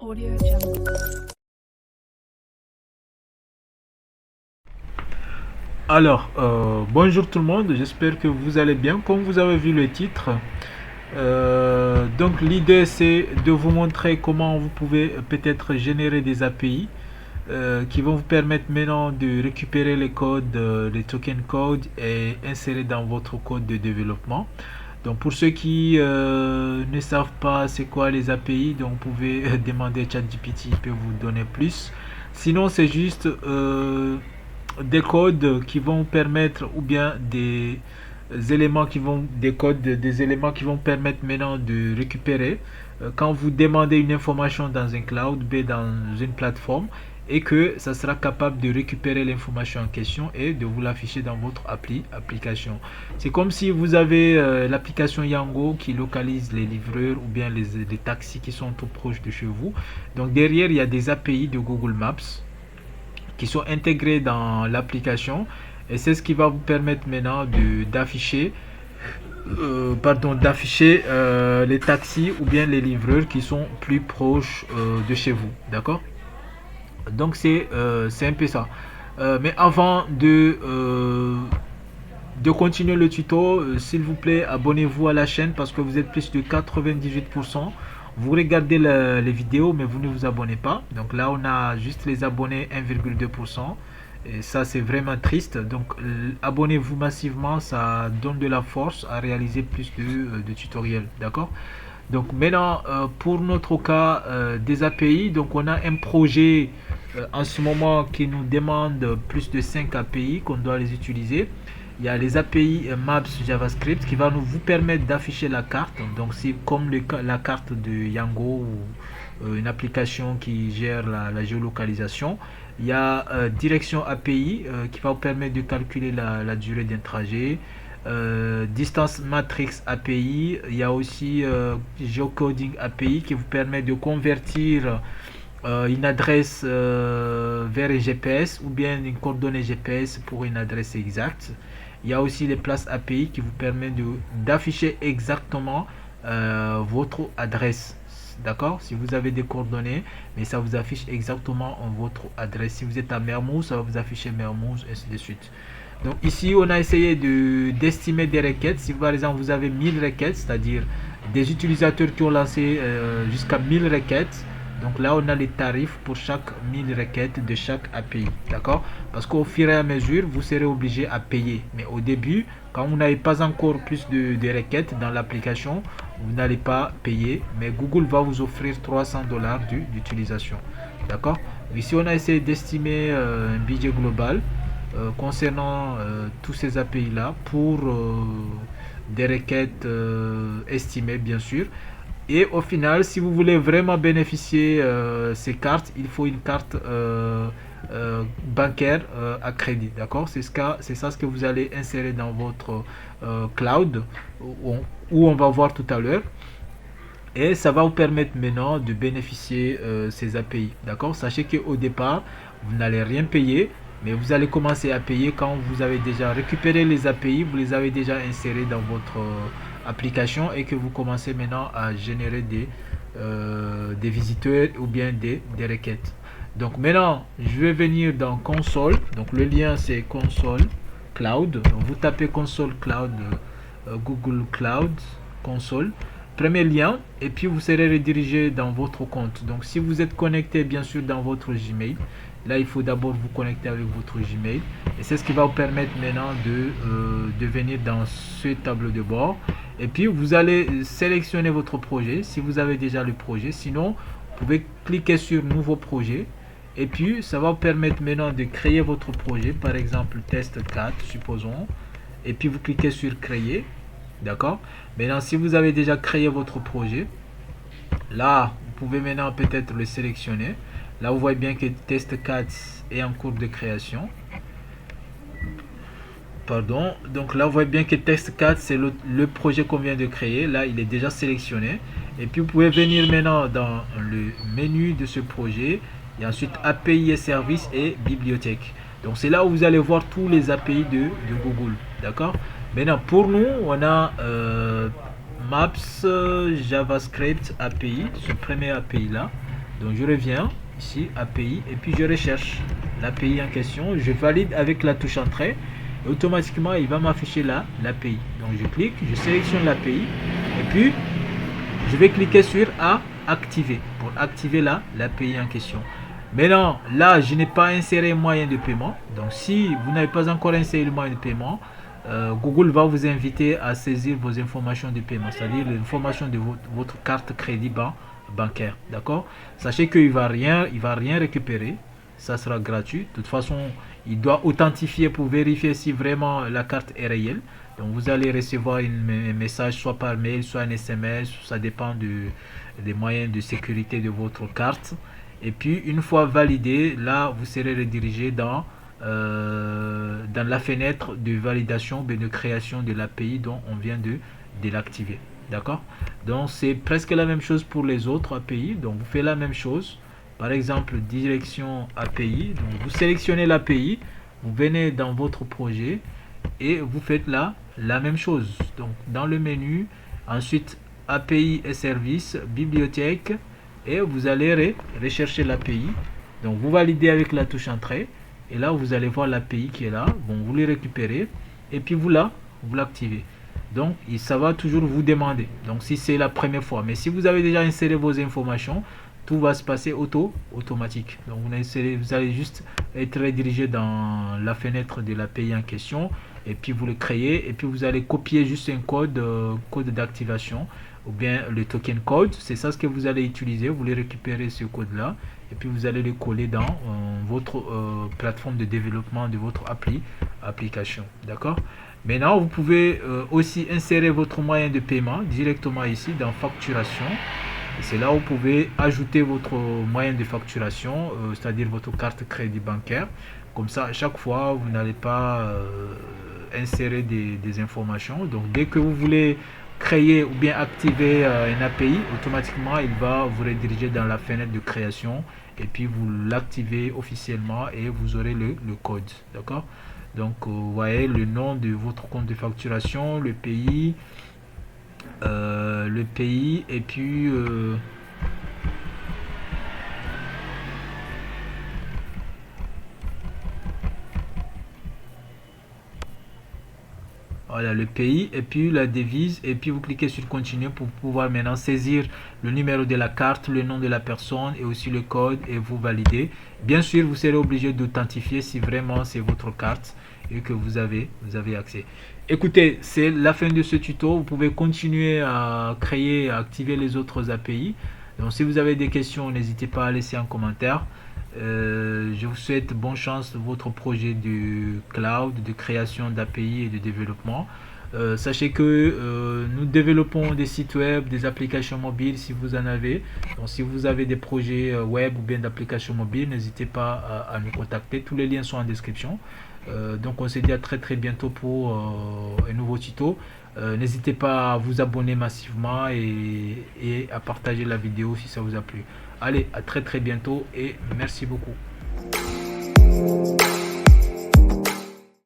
Audio Jungle. Alors, bonjour tout le monde, j'espère que vous allez bien. Comme vous avez vu le titre, donc l'idée c'est de vous montrer comment vous pouvez peut-être générer des API qui vont vous permettre maintenant de récupérer les codes, les token codes et insérer dans votre code de développement. Donc pour ceux qui ne savent pas c'est quoi les API, donc vous pouvez demander à ChatGPT, il peut vous donner plus. Sinon c'est juste des codes qui vont permettre ou bien des éléments qui vont des codes des éléments qui vont permettre maintenant de récupérer quand vous demandez une information dans un cloud b dans une plateforme et que ça sera capable de récupérer l'information en question et de vous l'afficher dans votre application. C'est comme si vous avez l'application Yango qui localise les livreurs ou bien les taxis qui sont tout proches de chez vous. Donc derrière, il y a des API de Google Maps qui sont intégrés dans l'application et c'est ce qui va vous permettre maintenant d'afficher les taxis ou bien les livreurs qui sont plus proches de chez vous, d'accord. Donc c'est un peu ça. Mais avant de continuer le tuto, s'il vous plaît, abonnez-vous à la chaîne parce que vous êtes plus de 98%. Vous regardez les vidéos, mais vous ne vous abonnez pas. Donc là, on a juste les abonnés 1,2%. Et ça, c'est vraiment triste. Donc, abonnez-vous massivement. Ça donne de la force à réaliser plus de tutoriels. D'accord? Donc, maintenant, pour notre cas des API, donc on a un projet en ce moment qui nous demande plus de 5 API qu'on doit les utiliser. Il y a les API Maps JavaScript qui va vous permettre d'afficher la carte. Donc c'est comme la carte de Yango ou une application qui gère la géolocalisation. Il y a Direction API qui va vous permettre de calculer la durée d'un trajet. Distance Matrix API. Il y a aussi Geocoding API qui vous permet de convertir une adresse vers un GPS ou bien une coordonnée GPS pour une adresse exacte. Il y a aussi les places API qui vous permettent d'afficher exactement votre adresse. D'accord? Si vous avez des coordonnées, mais ça vous affiche exactement votre adresse. Si vous êtes à Mermoz, ça va vous afficher Mermoz, et ainsi de suite. Donc ici, on a essayé d'estimer des requêtes. Si par exemple vous avez 1000 requêtes, c'est-à-dire des utilisateurs qui ont lancé jusqu'à 1000 requêtes, donc là, on a les tarifs pour chaque 1000 requêtes de chaque API. D'accord? Parce qu'au fur et à mesure, vous serez obligé à payer. Mais au début, quand vous n'avez pas encore plus de requêtes dans l'application, vous n'allez pas payer. Mais Google va vous offrir 300$ d'utilisation. D'accord? Ici, on a essayé d'estimer un budget global concernant tous ces API-là pour des requêtes estimées, bien sûr. Et au final, si vous voulez vraiment bénéficier ces cartes, il faut une carte bancaire à crédit. D'accord? C'est ça ce que vous allez insérer dans votre cloud où on va voir tout à l'heure. Et ça va vous permettre maintenant de bénéficier ces API. D'accord? Sachez qu'au départ, vous n'allez rien payer, mais vous allez commencer à payer quand vous avez déjà récupéré les API, vous les avez déjà insérés dans votre application et que vous commencez maintenant à générer des visiteurs ou bien des requêtes. Donc maintenant, je vais venir dans console. Donc le lien c'est console cloud. Donc, vous tapez console cloud, Google Cloud console. Premier lien et puis vous serez redirigé dans votre compte. Donc si vous êtes connecté bien sûr dans votre Gmail, là il faut d'abord vous connecter avec votre Gmail et c'est ce qui va vous permettre maintenant de venir dans ce tableau de bord et puis vous allez sélectionner votre projet si vous avez déjà le projet. Sinon vous pouvez cliquer sur nouveau projet et puis ça va vous permettre maintenant de créer votre projet, par exemple test 4 supposons, et puis vous cliquez sur créer. D'accord? Maintenant, si vous avez déjà créé votre projet, là, vous pouvez maintenant peut-être le sélectionner. Là, vous voyez bien que test 4 est en cours de création. Pardon. Donc là, vous voyez bien que test 4, c'est le projet qu'on vient de créer. Là, il est déjà sélectionné. Et puis, vous pouvez venir maintenant dans le menu de ce projet. Et ensuite, API et services et bibliothèque. Donc, c'est là où vous allez voir tous les API de Google. D'accord? Maintenant, pour nous, on a Maps JavaScript API, ce premier API là. Donc je reviens ici API et puis je recherche l'API en question, je valide avec la touche entrée et automatiquement il va m'afficher là l'API. Donc je clique, je sélectionne l'API et puis je vais cliquer sur activer pour activer l'API en question. Maintenant là je n'ai pas inséré moyen de paiement, donc si vous n'avez pas encore inséré le moyen de paiement, Google va vous inviter à saisir vos informations de paiement, c'est-à-dire l'information de votre carte crédit bancaire, d'accord. Sachez qu'il va rien récupérer, ça sera gratuit. De toute façon il doit authentifier pour vérifier si vraiment la carte est réelle. Donc vous allez recevoir un message soit par mail, soit un SMS, ça dépend des moyens de sécurité de votre carte. Et puis une fois validé, là vous serez redirigé dans la fenêtre de validation, de création de l'API dont on vient de l'activer. D'accord. Donc c'est presque la même chose pour les autres API. Donc vous faites la même chose. Par exemple, direction API. Donc vous sélectionnez l'API, vous venez dans votre projet et vous faites là la même chose. Donc dans le menu, ensuite API et services, bibliothèque, et vous allez rechercher l'API. Donc vous validez avec la touche entrée et là vous allez voir l'API qui est là. Bon, vous le récupérez et puis vous l'activez. Donc ça va toujours vous demander, donc si c'est la première fois, mais si vous avez déjà inséré vos informations, tout va se passer automatique. Donc vous allez juste être redirigé dans la fenêtre de l'API en question et puis vous le créez et puis vous allez copier juste un code d'activation ou bien le token code. C'est ça ce que vous allez utiliser. Vous voulez récupérer ce code là et puis vous allez le coller dans votre plateforme de développement de votre application. D'accord. Maintenant vous pouvez aussi insérer votre moyen de paiement directement ici dans facturation. C'est là où vous pouvez ajouter votre moyen de facturation, c'est-à-dire votre carte crédit bancaire. Comme ça, à chaque fois, vous n'allez pas insérer des informations. Donc, dès que vous voulez créer ou bien activer un API, automatiquement, il va vous rediriger dans la fenêtre de création. Et puis, vous l'activez officiellement et vous aurez le code. D'accord? Donc, vous voyez le nom de votre compte de facturation, le pays et puis voilà le pays et puis la devise et puis vous cliquez sur continuer pour pouvoir maintenant saisir le numéro de la carte, le nom de la personne et aussi le code et vous validez. Bien sûr vous serez obligé d'authentifier si vraiment c'est votre carte et que vous avez accès. Écoutez, c'est la fin de ce tuto. Vous pouvez continuer à créer, à activer les autres API. Donc si vous avez des questions, n'hésitez pas à laisser un commentaire. Je vous souhaite bonne chance dans votre projet de cloud, de création d'API et de développement. Sachez que nous développons des sites web, des applications mobiles si vous en avez. Donc si vous avez des projets web ou bien d'applications mobiles, n'hésitez pas à nous contacter. Tous les liens sont en description. Donc on se dit à très bientôt pour un nouveau tuto. N'hésitez pas à vous abonner massivement et à partager la vidéo si ça vous a plu. Allez, à très bientôt et merci beaucoup.